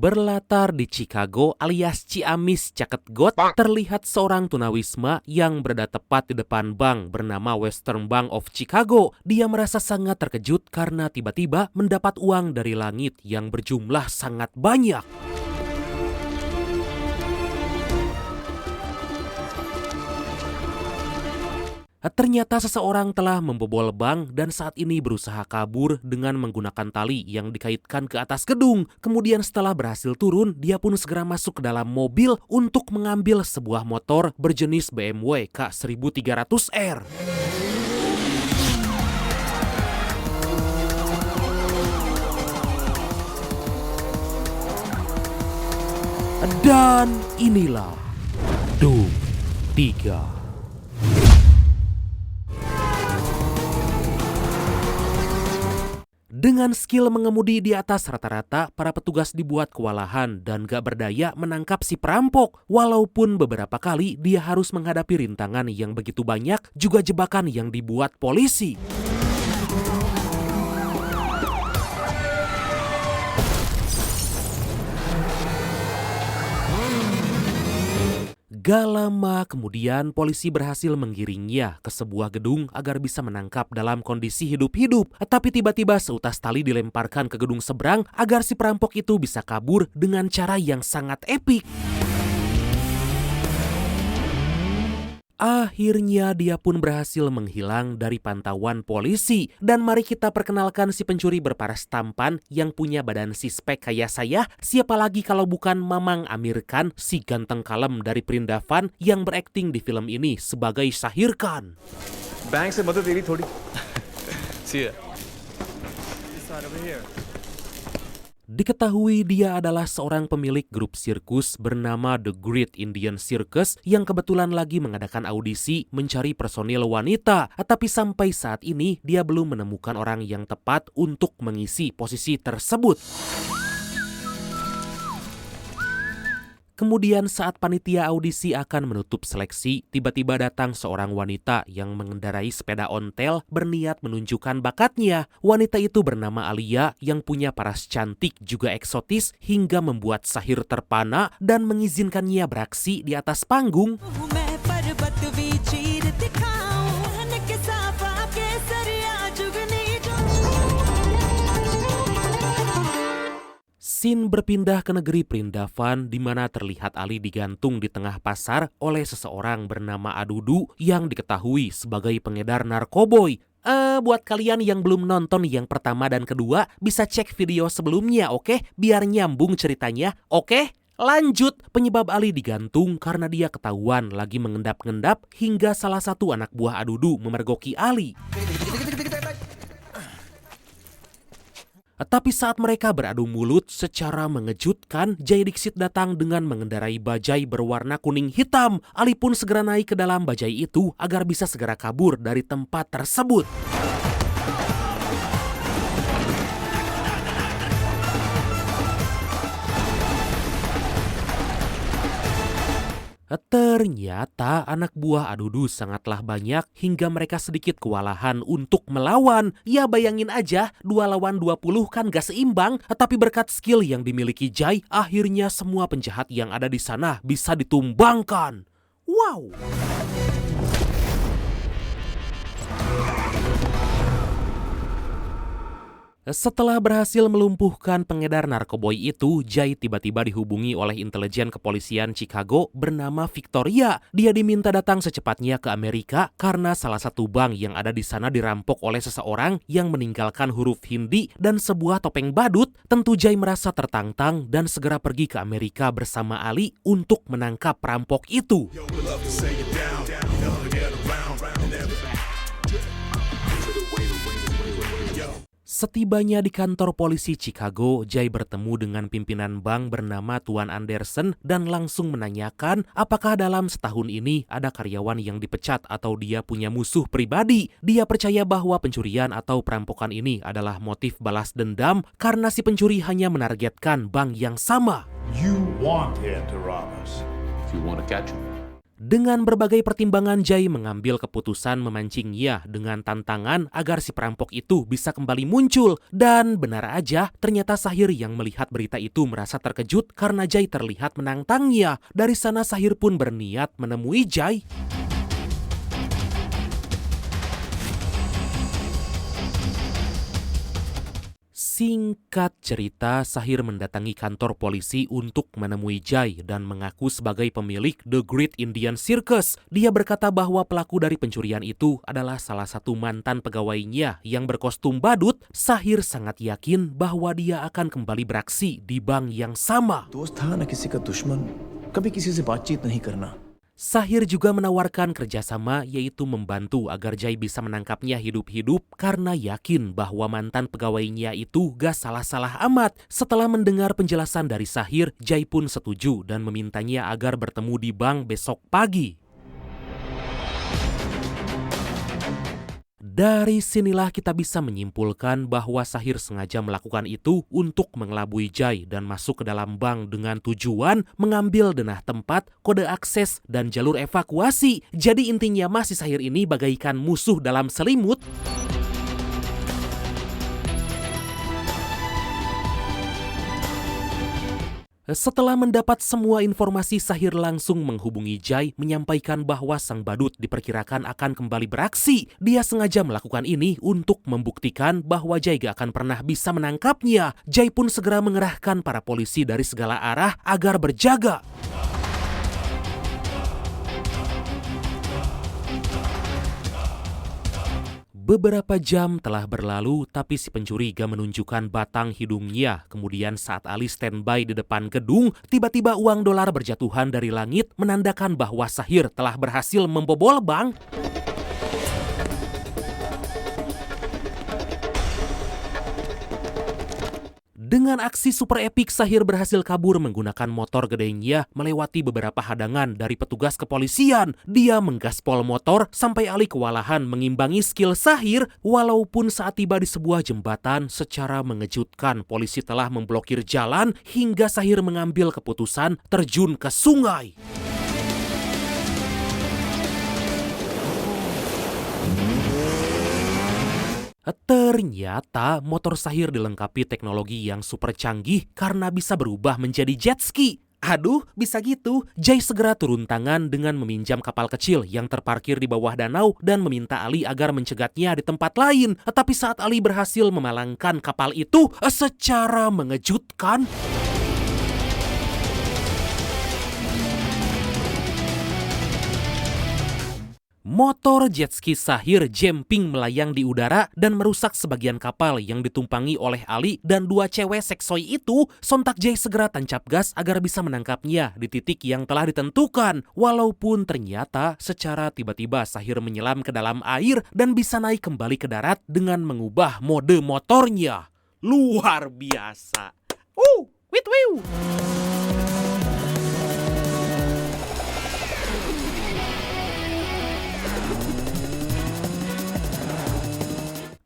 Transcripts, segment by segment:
Berlatar di Chicago alias Ciamis Caket Got, terlihat seorang tunawisma yang berada tepat di depan bank bernama Western Bank of Chicago. Dia merasa sangat terkejut karena tiba-tiba mendapat uang dari langit yang berjumlah sangat banyak. Ternyata seseorang telah membobol bank dan saat ini berusaha kabur dengan menggunakan tali yang dikaitkan ke atas gedung. Kemudian setelah berhasil turun, dia pun segera masuk ke dalam mobil untuk mengambil sebuah motor berjenis BMW K1300R. Dan inilah Doom 3. Dengan skill mengemudi di atas rata-rata, para petugas dibuat kewalahan dan gak berdaya menangkap si perampok. Walaupun beberapa kali dia harus menghadapi rintangan yang begitu banyak, juga jebakan yang dibuat polisi. Gak lama kemudian polisi berhasil menggiringnya ke sebuah gedung agar bisa menangkap dalam kondisi hidup-hidup. Tapi tiba-tiba seutas tali dilemparkan ke gedung seberang agar si perampok itu bisa kabur dengan cara yang sangat epik. Akhirnya dia pun berhasil menghilang dari pantauan polisi. Dan mari kita perkenalkan si pencuri berparas tampan yang punya badan six-pack kayak saya. Siapa lagi kalau bukan Mamang Amir Khan, si ganteng kalem dari Prindavan yang berakting di film ini sebagai Shahir Khan. Bank से मदद तेरी थोड़ी See ya. Diketahui dia adalah seorang pemilik grup sirkus bernama The Great Indian Circus yang kebetulan lagi mengadakan audisi mencari personil wanita. Tapi sampai saat ini dia belum menemukan orang yang tepat untuk mengisi posisi tersebut. Kemudian saat panitia audisi akan menutup seleksi, tiba-tiba datang seorang wanita yang mengendarai sepeda ontel berniat menunjukkan bakatnya. Wanita itu bernama Alia yang punya paras cantik juga eksotis hingga membuat Shahir terpana dan mengizinkannya beraksi di atas panggung. Scene berpindah ke negeri Prindavan di mana terlihat Ali digantung di tengah pasar oleh seseorang bernama Adudu yang diketahui sebagai pengedar narkoboy. Buat kalian yang belum nonton yang pertama dan kedua, bisa cek video sebelumnya, oke? Biar nyambung ceritanya, oke? Lanjut, penyebab Ali digantung karena dia ketahuan lagi mengendap-ngendap hingga salah satu anak buah Adudu memergoki Ali. Tapi saat mereka beradu mulut, secara mengejutkan, Jay Dixit datang dengan mengendarai bajai berwarna kuning hitam. Ali pun segera naik ke dalam bajai itu agar bisa segera kabur dari tempat tersebut. Ternyata anak buah Adudu sangatlah banyak hingga mereka sedikit kewalahan untuk melawan. Ya bayangin aja, 2 lawan 20 kan gak seimbang. Tapi berkat skill yang dimiliki Jay, akhirnya semua penjahat yang ada di sana bisa ditumbangkan. Wow! Setelah berhasil melumpuhkan pengedar narkoboy itu, Jay tiba-tiba dihubungi oleh intelijen kepolisian Chicago bernama Victoria. Dia diminta datang secepatnya ke Amerika karena salah satu bank yang ada di sana dirampok oleh seseorang yang meninggalkan huruf Hindi dan sebuah topeng badut. Tentu Jay merasa tertantang dan segera pergi ke Amerika bersama Ali untuk menangkap perampok itu. Setibanya di kantor polisi Chicago, Jay bertemu dengan pimpinan bank bernama Tuan Anderson dan langsung menanyakan apakah dalam setahun ini ada karyawan yang dipecat atau dia punya musuh pribadi. Dia percaya bahwa pencurian atau perampokan ini adalah motif balas dendam karena si pencuri hanya menargetkan bank yang sama. You want him to rob us. If you want to catch him. Dengan berbagai pertimbangan, Jai mengambil keputusan memancingnya dengan tantangan agar si perampok itu bisa kembali muncul. Dan benar aja, ternyata Sahir yang melihat berita itu merasa terkejut karena Jai terlihat menantangnya. Dari sana Sahir pun berniat menemui Jai. Singkat cerita, Sahir mendatangi kantor polisi untuk menemui Jai dan mengaku sebagai pemilik The Great Indian Circus. Dia berkata bahwa pelaku dari pencurian itu adalah salah satu mantan pegawainya yang berkostum badut. Sahir sangat yakin bahwa dia akan kembali beraksi di bank yang sama. दोस्त था न किसी का दुश्मन कभी किसी से बातचीत नहीं करना Sahir juga menawarkan kerjasama, yaitu membantu agar Jai bisa menangkapnya hidup-hidup karena yakin bahwa mantan pegawainya itu gak salah-salah amat. Setelah mendengar penjelasan dari Sahir, Jai pun setuju dan memintanya agar bertemu di bank besok pagi. Dari sinilah kita bisa menyimpulkan bahwa Sahir sengaja melakukan itu untuk mengelabui Jai dan masuk ke dalam bank dengan tujuan mengambil denah tempat, kode akses, dan jalur evakuasi. Jadi intinya si Sahir ini bagaikan musuh dalam selimut. Setelah mendapat semua informasi, Sahir langsung menghubungi Jai menyampaikan bahwa sang badut diperkirakan akan kembali beraksi. Dia sengaja melakukan ini untuk membuktikan bahwa Jai gak akan pernah bisa menangkapnya. Jai pun segera mengerahkan para polisi dari segala arah agar berjaga. Beberapa jam telah berlalu, tapi si pencuri gak menunjukkan batang hidungnya. Kemudian saat Ali standby di depan gedung, tiba-tiba uang dolar berjatuhan dari langit menandakan bahwa Sahir telah berhasil membobol bank. Dengan aksi super epik, Sahir berhasil kabur menggunakan motor gedenya melewati beberapa hadangan dari petugas kepolisian. Dia menggaspol motor sampai Ali kewalahan mengimbangi skill Sahir. Walaupun saat tiba di sebuah jembatan, secara mengejutkan polisi telah memblokir jalan hingga Sahir mengambil keputusan terjun ke sungai. Ternyata motor Sahir dilengkapi teknologi yang super canggih karena bisa berubah menjadi jet ski. Aduh, bisa gitu. Jai segera turun tangan dengan meminjam kapal kecil yang terparkir di bawah danau dan meminta Ali agar mencegatnya di tempat lain. Tapi saat Ali berhasil memalangkan kapal itu secara mengejutkan, motor jet ski Sahir jumping melayang di udara dan merusak sebagian kapal yang ditumpangi oleh Ali dan dua cewek seksoi itu. Sontak Jai segera tancap gas agar bisa menangkapnya di titik yang telah ditentukan. Walaupun ternyata secara tiba-tiba Sahir menyelam ke dalam air dan bisa naik kembali ke darat dengan mengubah mode motornya. Luar biasa. Wit wiu.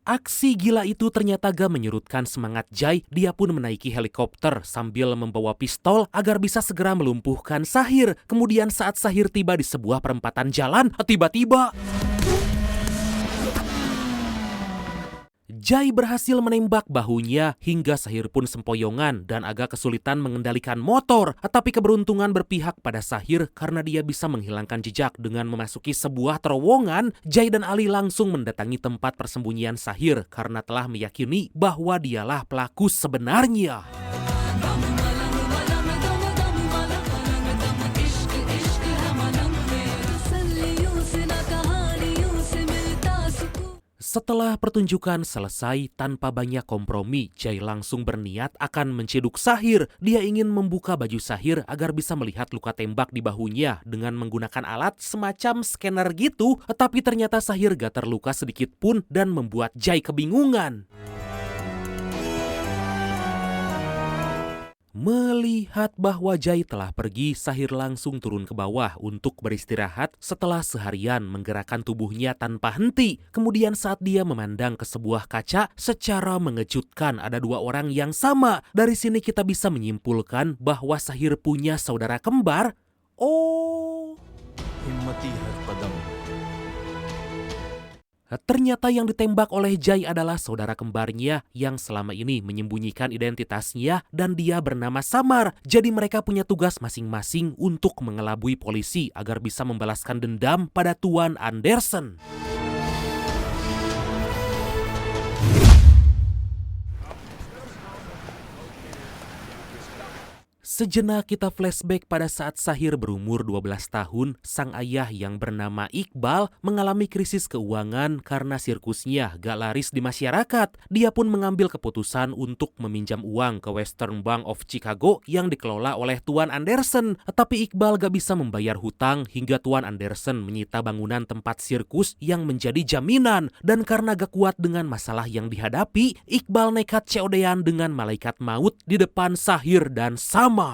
Aksi gila itu ternyata gak menyurutkan semangat Jai. Dia pun menaiki helikopter sambil membawa pistol agar bisa segera melumpuhkan Sahir. Kemudian saat Sahir tiba di sebuah perempatan jalan, tiba-tiba Jai berhasil menembak bahunya hingga Sahir pun sempoyongan dan agak kesulitan mengendalikan motor. Tapi keberuntungan berpihak pada Sahir karena dia bisa menghilangkan jejak dengan memasuki sebuah terowongan. Jai dan Ali langsung mendatangi tempat persembunyian Sahir karena telah meyakini bahwa dialah pelaku sebenarnya. Setelah pertunjukan selesai tanpa banyak kompromi, Jai langsung berniat akan menciduk Sahir. Dia ingin membuka baju Sahir agar bisa melihat luka tembak di bahunya dengan menggunakan alat semacam scanner gitu. Tapi ternyata Sahir gak terluka sedikit pun dan membuat Jai kebingungan. Melihat bahwa Jai telah pergi, Sahir langsung turun ke bawah untuk beristirahat setelah seharian menggerakkan tubuhnya tanpa henti. Kemudian saat dia memandang ke sebuah kaca, secara mengejutkan ada dua orang yang sama. Dari sini kita bisa menyimpulkan bahwa Sahir punya saudara kembar. Oh, आती हर कदम. Ternyata yang ditembak oleh Jai adalah saudara kembarnya yang selama ini menyembunyikan identitasnya dan dia bernama Samar. Jadi mereka punya tugas masing-masing untuk mengelabui polisi agar bisa membalaskan dendam pada Tuan Anderson. Sejenak kita flashback pada saat Sahir berumur 12 tahun, sang ayah yang bernama Iqbal mengalami krisis keuangan karena sirkusnya gak laris di masyarakat. Dia pun mengambil keputusan untuk meminjam uang ke Western Bank of Chicago yang dikelola oleh Tuan Anderson. Tapi Iqbal gak bisa membayar hutang hingga Tuan Anderson menyita bangunan tempat sirkus yang menjadi jaminan. Dan karena gak kuat dengan masalah yang dihadapi, Iqbal nekat COD-an dengan malaikat maut di depan Sahir dan Samar.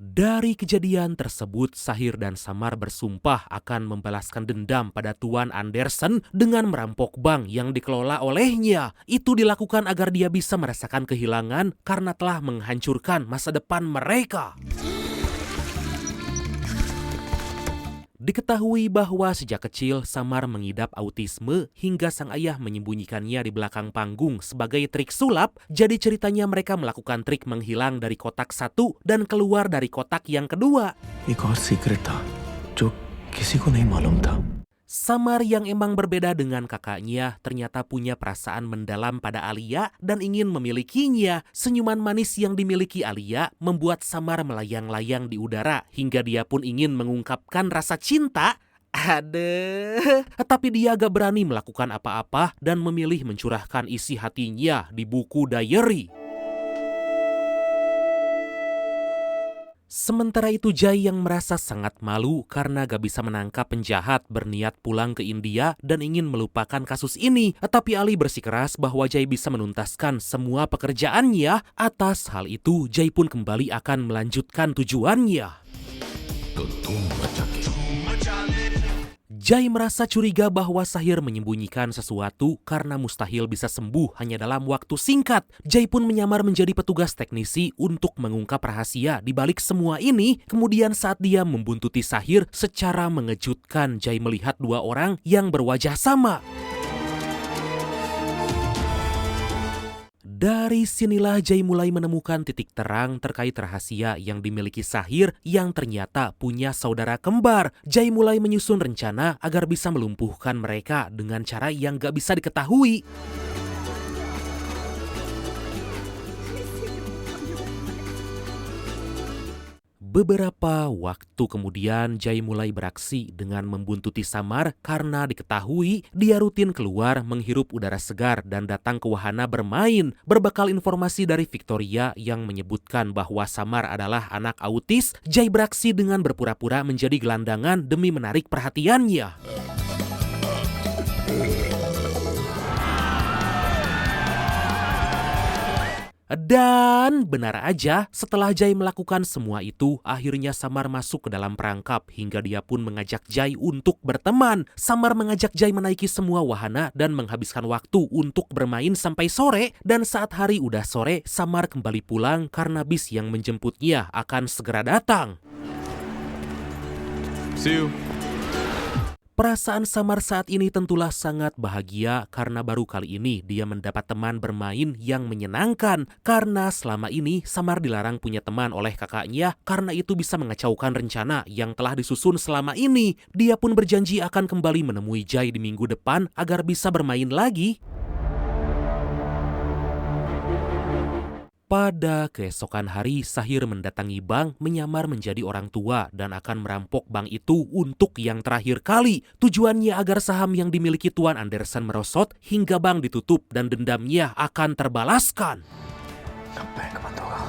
Dari kejadian tersebut, Sahir dan Samar bersumpah akan membalaskan dendam pada Tuan Anderson dengan merampok bank yang dikelola olehnya. Itu dilakukan agar dia bisa merasakan kehilangan karena telah menghancurkan masa depan mereka. Diketahui bahwa sejak kecil Samar mengidap autisme hingga sang ayah menyembunyikannya di belakang panggung sebagai trik sulap. Jadi ceritanya mereka melakukan trik menghilang dari kotak satu dan keluar dari kotak yang kedua. एक और सीक्रेट था जो किसी को नहीं मालूम था. Samar yang emang berbeda dengan kakaknya ternyata punya perasaan mendalam pada Alia dan ingin memilikinya. Senyuman manis yang dimiliki Alia membuat Samar melayang-layang di udara hingga dia pun ingin mengungkapkan rasa cinta. Tapi dia gak berani melakukan apa-apa dan memilih mencurahkan isi hatinya di buku diary. Sementara itu Jai yang merasa sangat malu karena gak bisa menangkap penjahat berniat pulang ke India dan ingin melupakan kasus ini. Tapi Ali bersikeras bahwa Jai bisa menuntaskan semua pekerjaannya. Atas hal itu Jai pun kembali akan melanjutkan tujuannya. Jai merasa curiga bahwa Sahir menyembunyikan sesuatu karena mustahil bisa sembuh hanya dalam waktu singkat. Jai pun menyamar menjadi petugas teknisi untuk mengungkap rahasia di balik semua ini. Kemudian saat dia membuntuti Sahir, secara mengejutkan Jai melihat dua orang yang berwajah sama. Dari sinilah Jai mulai menemukan titik terang terkait rahasia yang dimiliki Sahir yang ternyata punya saudara kembar. Jai mulai menyusun rencana agar bisa melumpuhkan mereka dengan cara yang gak bisa diketahui. Beberapa waktu kemudian Jai mulai beraksi dengan membuntuti Samar karena diketahui dia rutin keluar menghirup udara segar dan datang ke wahana bermain. Berbekal informasi dari Victoria yang menyebutkan bahwa Samar adalah anak autis, Jai beraksi dengan berpura-pura menjadi gelandangan demi menarik perhatiannya. Dan benar aja, setelah Jai melakukan semua itu, akhirnya Samar masuk ke dalam perangkap hingga dia pun mengajak Jai untuk berteman. Samar mengajak Jai menaiki semua wahana dan menghabiskan waktu untuk bermain sampai sore. Dan saat hari udah sore, Samar kembali pulang karena bis yang menjemputnya akan segera datang. See you. Perasaan Samar saat ini tentulah sangat bahagia karena baru kali ini dia mendapat teman bermain yang menyenangkan. Karena selama ini Samar dilarang punya teman oleh kakaknya karena itu bisa mengacaukan rencana yang telah disusun selama ini. Dia pun berjanji akan kembali menemui Jai di minggu depan agar bisa bermain lagi. Pada keesokan hari, Sahir mendatangi bank menyamar menjadi orang tua dan akan merampok bank itu untuk yang terakhir kali. Tujuannya agar saham yang dimiliki Tuan Anderson merosot hingga bank ditutup dan dendamnya akan terbalaskan. Bank बंद होगा.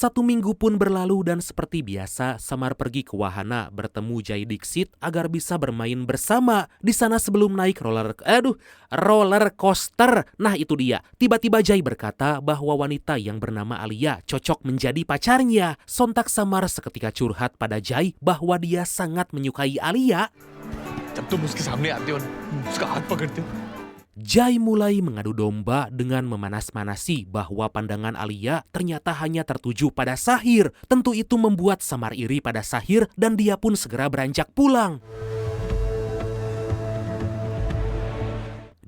1 minggu pun berlalu dan seperti biasa Samar pergi ke wahana bertemu Jai Dixit agar bisa bermain bersama. Di sana sebelum naik roller coaster. Nah itu dia. Tiba-tiba Jai berkata bahwa wanita yang bernama Alia cocok menjadi pacarnya. Sontak Samar seketika curhat pada Jai bahwa dia sangat menyukai Alia. जब तुम उसके सामने आते हो ना, उसका हाथ पकड़ते हो. Jai mulai mengadu domba dengan memanas-manasi bahwa pandangan Alia ternyata hanya tertuju pada Sahir. Tentu itu membuat Samar iri pada Sahir dan dia pun segera beranjak pulang.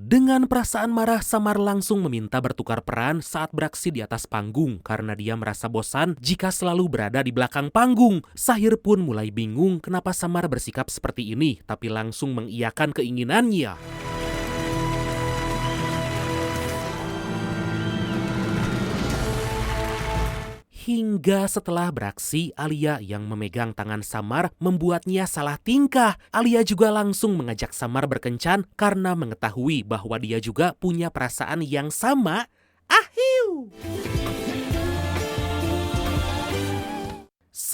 Dengan perasaan marah, Samar langsung meminta bertukar peran saat beraksi di atas panggung karena dia merasa bosan jika selalu berada di belakang panggung. Sahir pun mulai bingung kenapa Samar bersikap seperti ini, tapi langsung mengiyakan keinginannya. Hingga setelah beraksi, Alia yang memegang tangan Samar membuatnya salah tingkah. Alia juga langsung mengajak Samar berkencan karena mengetahui bahwa dia juga punya perasaan yang sama. Ahiu!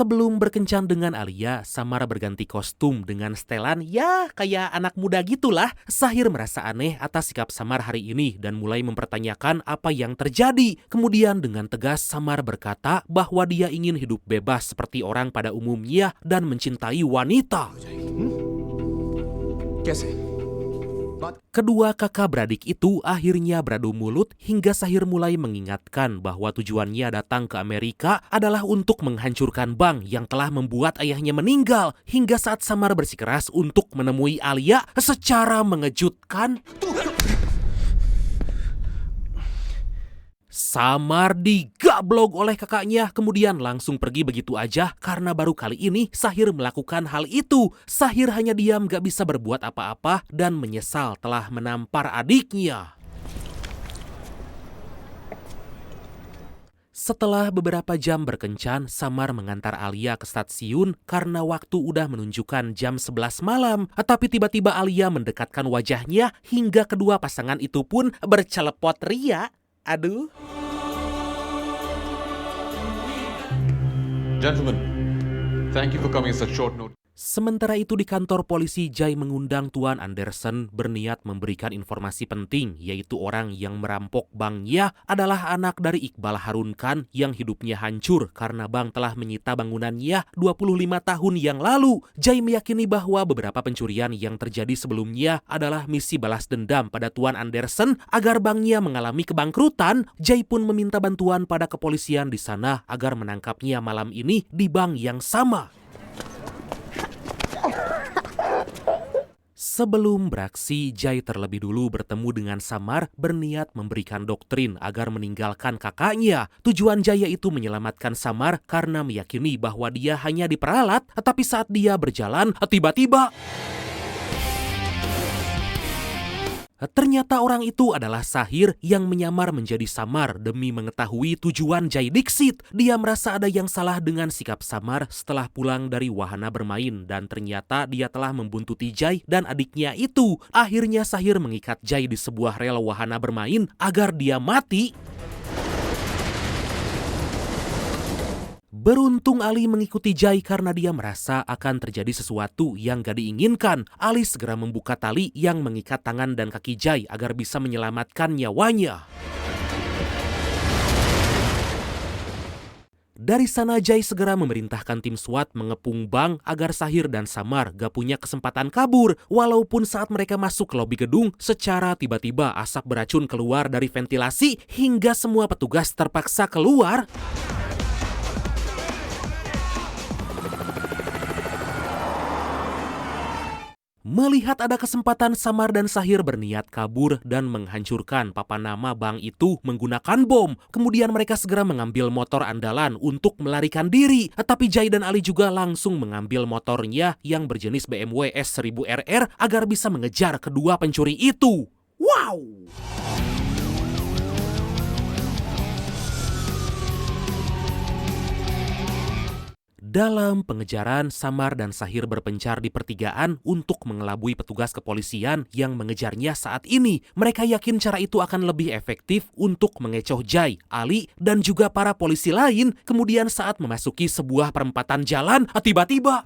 Sebelum berkencan dengan Alia, Samar berganti kostum dengan setelan ya kayak anak muda gitulah. Sahir merasa aneh atas sikap Samar hari ini dan mulai mempertanyakan apa yang terjadi. Kemudian dengan tegas Samar berkata bahwa dia ingin hidup bebas seperti orang pada umumnya dan mencintai wanita. कैसे? Kedua kakak beradik itu akhirnya beradu mulut hingga Sahir mulai mengingatkan bahwa tujuannya datang ke Amerika adalah untuk menghancurkan bank yang telah membuat ayahnya meninggal. Hingga saat Samar bersikeras untuk menemui Alia secara mengejutkan, Samar digablok oleh kakaknya, kemudian langsung pergi begitu aja karena baru kali ini Sahir melakukan hal itu. Sahir hanya diam gak bisa berbuat apa-apa dan menyesal telah menampar adiknya. Setelah beberapa jam berkencan, Samar mengantar Alia ke stasiun karena waktu udah menunjukkan jam 11 malam. Tapi tiba-tiba Alia mendekatkan wajahnya hingga kedua pasangan itu pun bercelepot ria. Aduh. Gentlemen, thank you for coming at such short notice. Sementara itu di kantor polisi, Jai mengundang Tuan Anderson berniat memberikan informasi penting, yaitu orang yang merampok banknya adalah anak dari Iqbal Harun Khan yang hidupnya hancur karena bank telah menyita bangunannya 25 tahun yang lalu. Jai meyakini bahwa beberapa pencurian yang terjadi sebelumnya adalah misi balas dendam pada Tuan Anderson agar banknya mengalami kebangkrutan. Jai pun meminta bantuan pada kepolisian di sana agar menangkapnya malam ini di bank yang sama. Sebelum beraksi, Jai terlebih dulu bertemu dengan Samar berniat memberikan doktrin agar meninggalkan kakaknya. Tujuan Jai itu menyelamatkan Samar karena meyakini bahwa dia hanya diperalat, tapi saat dia berjalan, tiba-tiba ternyata orang itu adalah Sahir yang menyamar menjadi Samar demi mengetahui tujuan Jai Dixit. Dia merasa ada yang salah dengan sikap Samar setelah pulang dari wahana bermain dan ternyata dia telah membuntuti Jai dan adiknya itu. Akhirnya Sahir mengikat Jai di sebuah rel wahana bermain agar dia mati. Beruntung Ali mengikuti Jai karena dia merasa akan terjadi sesuatu yang gak diinginkan. Ali segera membuka tali yang mengikat tangan dan kaki Jai agar bisa menyelamatkan nyawanya. Dari sana Jai segera memerintahkan tim SWAT mengepung bank agar Sahir dan Samar gak punya kesempatan kabur. Walaupun saat mereka masuk ke lobi gedung, secara tiba-tiba asap beracun keluar dari ventilasi hingga semua petugas terpaksa keluar. Melihat ada kesempatan, Samar dan Sahir berniat kabur dan menghancurkan papan nama bank itu menggunakan bom. Kemudian mereka segera mengambil motor andalan untuk melarikan diri. Tapi Jai dan Ali juga langsung mengambil motornya yang berjenis BMW S1000RR agar bisa mengejar kedua pencuri itu. Wow! Dalam pengejaran, Samar dan Sahir berpencar di pertigaan untuk mengelabui petugas kepolisian yang mengejarnya saat ini. Mereka yakin cara itu akan lebih efektif untuk mengecoh Jai, Ali, dan juga para polisi lain. Kemudian saat memasuki sebuah perempatan jalan, tiba-tiba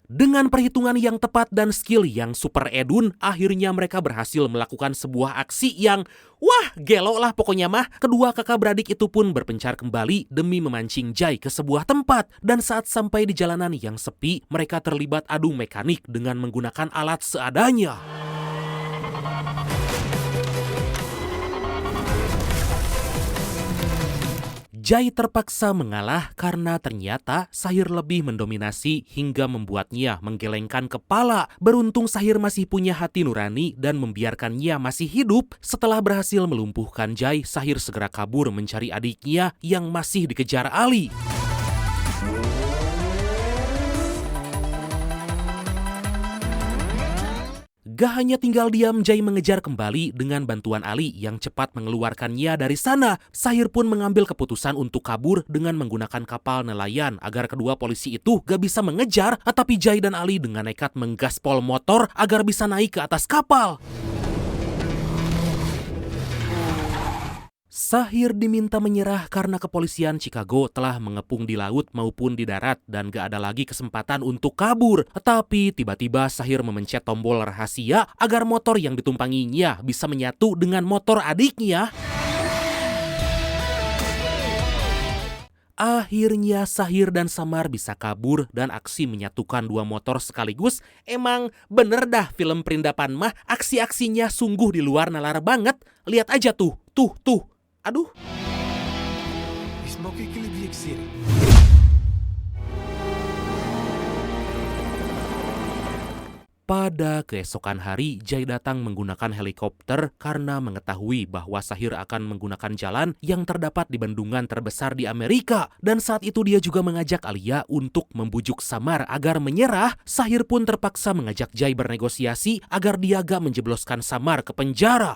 Dengan perhitungan yang tepat dan skill yang super edun, akhirnya mereka berhasil melakukan sebuah aksi yang wah, gelo lah pokoknya mah. Kedua kakak beradik itu pun berpencar kembali demi memancing Jai ke sebuah tempat. Dan saat sampai di jalanan yang sepi, mereka terlibat adu mekanik dengan menggunakan alat seadanya. Jai terpaksa mengalah karena ternyata Sahir lebih mendominasi hingga membuatnya menggelengkan kepala. Beruntung Sahir masih punya hati nurani dan membiarkannya masih hidup. Setelah berhasil melumpuhkan Jai, Sahir segera kabur mencari adiknya yang masih dikejar Ali. Gak hanya tinggal diam, Jai mengejar kembali dengan bantuan Ali yang cepat mengeluarkannya dari sana. Sahir pun mengambil keputusan untuk kabur dengan menggunakan kapal nelayan agar kedua polisi itu gak bisa mengejar. Tapi Jai dan Ali dengan nekat menggaspol motor agar bisa naik ke atas kapal. Sahir diminta menyerah karena kepolisian Chicago telah mengepung di laut maupun di darat dan gak ada lagi kesempatan untuk kabur. Tapi tiba-tiba Sahir memencet tombol rahasia agar motor yang ditumpanginya bisa menyatu dengan motor adiknya. Akhirnya Sahir dan Samar bisa kabur dan aksi menyatukan dua motor sekaligus. Emang bener dah film Perindapan mah, aksi-aksinya sungguh di luar nalar banget. Lihat aja tuh. Aduh. Pada keesokan hari, Jai datang menggunakan helikopter karena mengetahui bahwa Sahir akan menggunakan jalan yang terdapat di bendungan terbesar di Amerika. Dan saat itu dia juga mengajak Alia untuk membujuk Samar agar menyerah. Sahir pun terpaksa mengajak Jai bernegosiasi agar dia gak menjebloskan Samar ke penjara.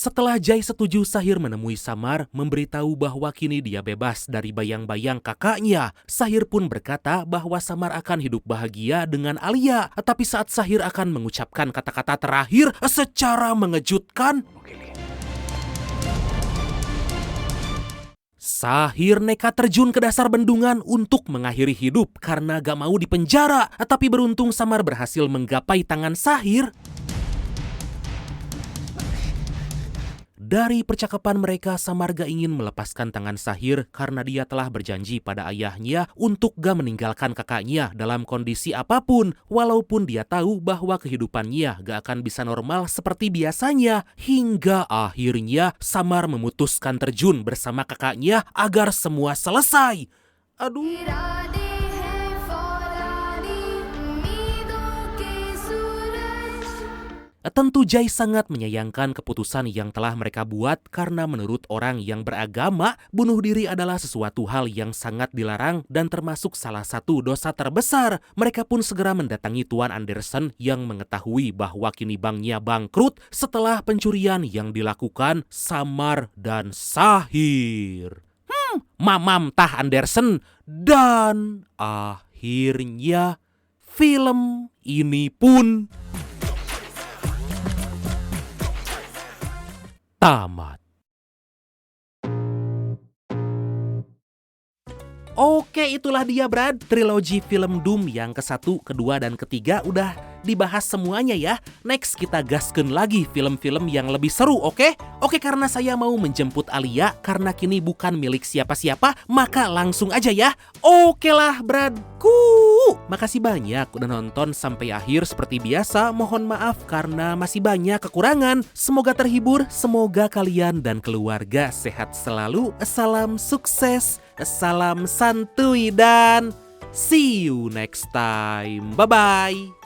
Setelah Jai setuju, Sahir menemui Samar, memberitahu bahwa kini dia bebas dari bayang-bayang kakaknya. Sahir pun berkata bahwa Samar akan hidup bahagia dengan Alia. Tapi saat Sahir akan mengucapkan kata-kata terakhir, secara mengejutkan, Sahir nekat terjun ke dasar bendungan untuk mengakhiri hidup karena gak mau dipenjara. Tapi beruntung Samar berhasil menggapai tangan Sahir. Dari percakapan mereka, Samar gak ingin melepaskan tangan Sahir karena dia telah berjanji pada ayahnya untuk gak meninggalkan kakaknya dalam kondisi apapun. Walaupun dia tahu bahwa kehidupannya gak akan bisa normal seperti biasanya. Hingga akhirnya Samar memutuskan terjun bersama kakaknya agar semua selesai. Aduh. Tentu Jai sangat menyayangkan keputusan yang telah mereka buat karena menurut orang yang beragama, bunuh diri adalah sesuatu hal yang sangat dilarang dan termasuk salah satu dosa terbesar. Mereka pun segera mendatangi Tuan Anderson yang mengetahui bahwa kini banknya bangkrut setelah pencurian yang dilakukan Samar dan Sahir. Mamam Tah Anderson. Dan akhirnya film ini pun tamat. Oke, itulah dia Brad, trilogi film Doom yang ke-1, kedua, dan ketiga udah dibahas semuanya ya. Next kita gaskeun lagi film-film yang lebih seru, oke? Oke, karena saya mau menjemput Alia karena kini bukan milik siapa-siapa, maka langsung aja ya. Oke lah Bradku. Makasih banyak udah nonton sampai akhir. Seperti biasa, mohon maaf karena masih banyak kekurangan. Semoga terhibur, semoga kalian dan keluarga sehat selalu. Salam sukses, salam santuy, dan see you next time. Bye-bye.